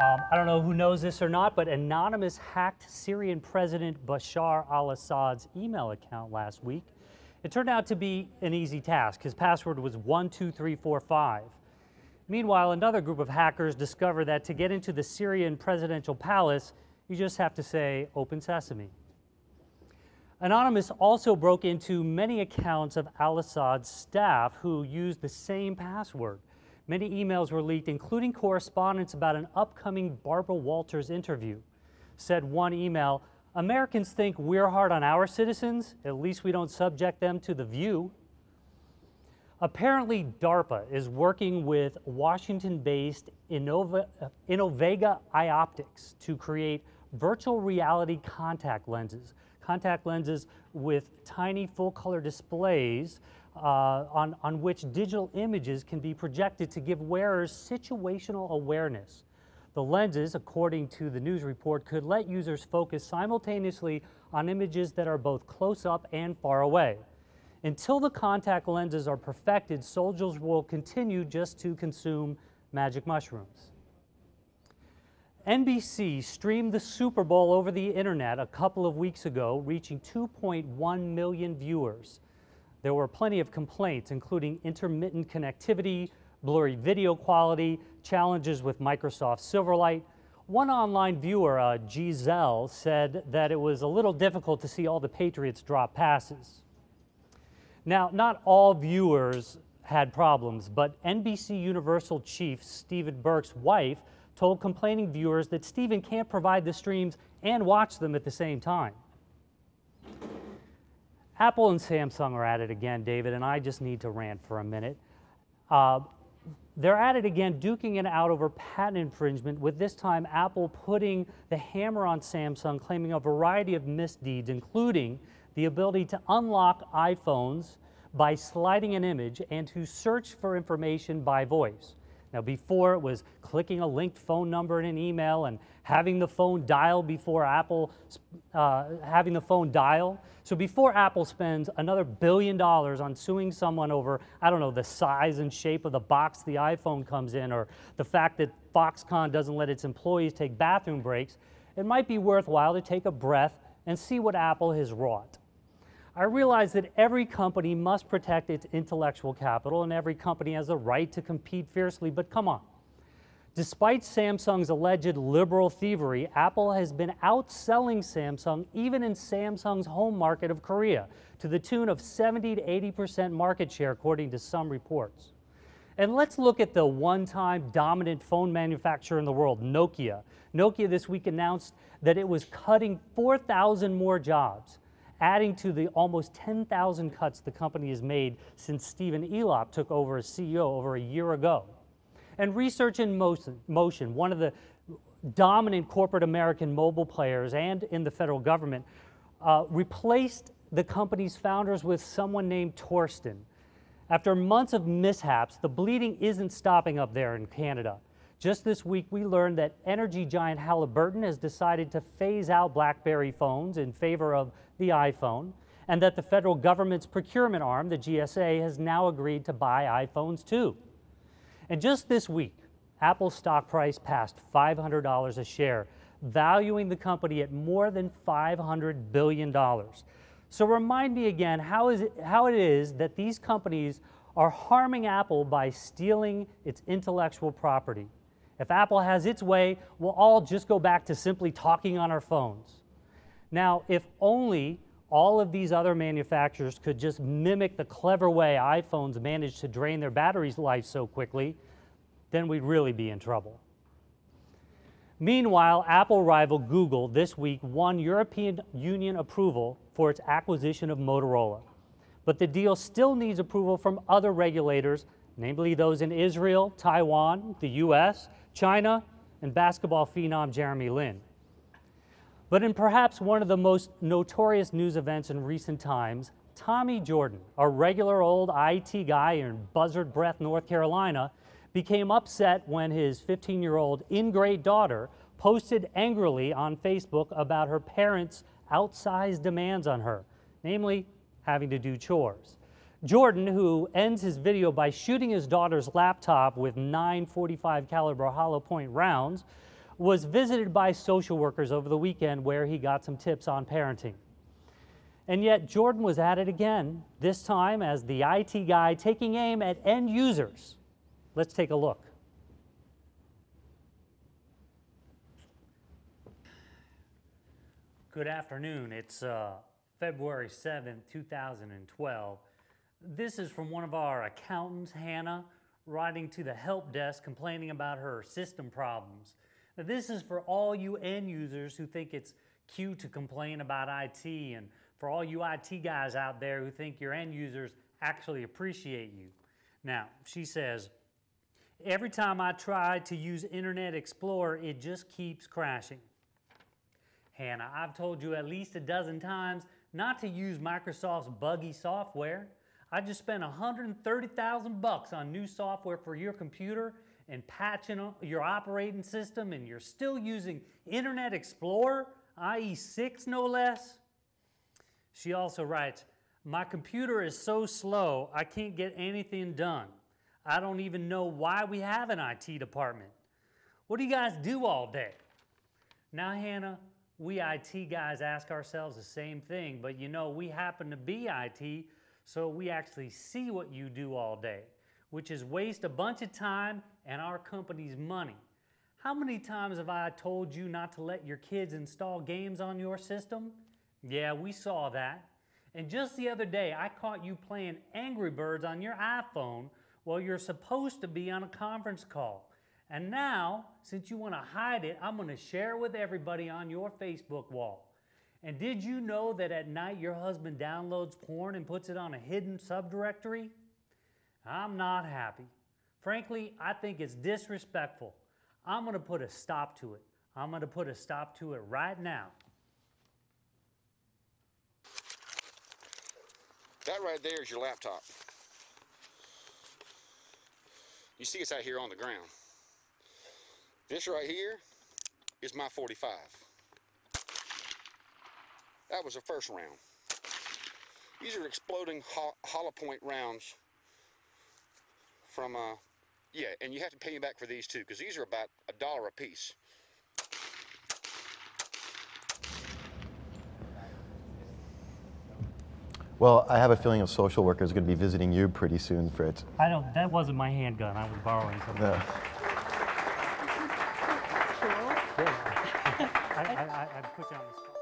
I don't know who knows this or not, but Anonymous hacked Syrian President Bashar al-Assad's email account last week. It turned out to be an easy task. His password was 12345. Meanwhile, another group of hackers discovered that to get into the Syrian presidential palace, you just have to say, "Open Sesame." Anonymous also broke into many accounts of al-Assad's staff who used the same password. Many emails were leaked, including correspondence about an upcoming Barbara Walters interview. Said one email, "Americans think we're hard on our citizens. At least we don't subject them to The View." Apparently, DARPA is working with Washington-based Innovega Optics to create virtual reality contact lenses with tiny full-color displays on which digital images can be projected to give wearers situational awareness. The lenses, according to the news report, could let users focus simultaneously on images that are both close up and far away. Until the contact lenses are perfected, soldiers will continue just to consume magic mushrooms. NBC streamed the Super Bowl over the internet a couple of weeks ago, reaching 2.1 million viewers. There were plenty of complaints, including intermittent connectivity, blurry video quality, challenges with Microsoft Silverlight. One online viewer, Giselle, said that it was a little difficult to see all the Patriots drop passes. Now, not all viewers had problems, but NBC Universal chief Stephen Burke's wife told complaining viewers that Stephen can't provide the streams and watch them at the same time. Apple and Samsung are at it again, David, and I just need to rant for a minute. They're at it again, duking it out over patent infringement, with this time Apple putting the hammer on Samsung, claiming a variety of misdeeds, including the ability to unlock iPhones by sliding an image and to search for information by voice. Now, before it was clicking a linked phone number in an email and having the phone dial before Apple, So before Apple spends another $1 billion on suing someone over, I don't know, the size and shape of the box the iPhone comes in, or the fact that Foxconn doesn't let its employees take bathroom breaks, it might be worthwhile to take a breath and see what Apple has wrought. I realize that every company must protect its intellectual capital and every company has a right to compete fiercely, but come on. Despite Samsung's alleged liberal thievery, Apple has been outselling Samsung even in Samsung's home market of Korea to the tune of 70 to 80% market share, according to some reports. And let's look at the one-time dominant phone manufacturer in the world, Nokia. Nokia this week announced that it was cutting 4,000 more jobs, adding to the almost 10,000 cuts the company has made since Stephen Elop took over as CEO over a year ago. And Research in Motion, one of the dominant corporate American mobile players and in the federal government, replaced the company's founders with someone named Torsten. After months of mishaps, the bleeding isn't stopping up there in Canada. Just this week, we learned that energy giant Halliburton has decided to phase out BlackBerry phones in favor of the iPhone, and that the federal government's procurement arm, the GSA, has now agreed to buy iPhones too. And just this week, Apple's stock price passed $500 a share, valuing the company at more than $500 billion. So remind me again how it is that these companies are harming Apple by stealing its intellectual property. If Apple has its way, we'll all just go back to simply talking on our phones. Now, if only all of these other manufacturers could just mimic the clever way iPhones manage to drain their battery's life so quickly, then we'd really be in trouble. Meanwhile, Apple rival Google this week won European Union approval for its acquisition of Motorola. But the deal still needs approval from other regulators, namely those in Israel, Taiwan, the US, China, and basketball phenom Jeremy Lin. But in perhaps one of the most notorious news events in recent times, Tommy Jordan, a regular old IT guy in Buzzard Breath, North Carolina, became upset when his 15-year-old ingrate daughter posted angrily on Facebook about her parents' outsized demands on her, namely having to do chores. Jordan, who ends his video by shooting his daughter's laptop with 9 .45 caliber hollow point rounds, was visited by social workers over the weekend where he got some tips on parenting. And yet Jordan was at it again, this time as the IT guy taking aim at end users. Let's take a look. Good afternoon. It's February 7th, 2012. This is from one of our accountants, Hannah, writing to the help desk complaining about her system problems. Now, this is for all you end users who think it's cute to complain about IT, and for all you IT guys out there who think your end users actually appreciate you. Now, she says, every time I try to use Internet Explorer, it just keeps crashing. Hannah, I've told you at least a dozen times not to use Microsoft's buggy software. I just spent $130,000 on new software for your computer and patching your operating system, and you're still using Internet Explorer, i.e. 6 no less. She also writes, my computer is so slow I can't get anything done. I don't even know why we have an IT department. What do you guys do all day? Now, Hannah, we IT guys ask ourselves the same thing, but you know, we happen to be IT, so we actually see what you do all day, which is waste a bunch of time and our company's money. How many times have I told you not to let your kids install games on your system? Yeah, we saw that. And just the other day, I caught you playing Angry Birds on your iPhone while you're supposed to be on a conference call. And now, since you want to hide it, I'm going to share it with everybody on your Facebook wall. And did you know that at night your husband downloads porn and puts it on a hidden subdirectory? I'm not happy. Frankly, I think it's disrespectful. I'm going to put a stop to it. I'm going to put a stop to it right now. That right there is your laptop. You see it's out here on the ground. This right here is my 45. That was the first round. These are exploding hollow point rounds from, yeah, and you have to pay me back for these too, because these are about $1 a piece. Well, I have a feeling a social worker is going to be visiting you pretty soon, Fritz. That wasn't my handgun. I was borrowing something. Yeah. I put you on the spot.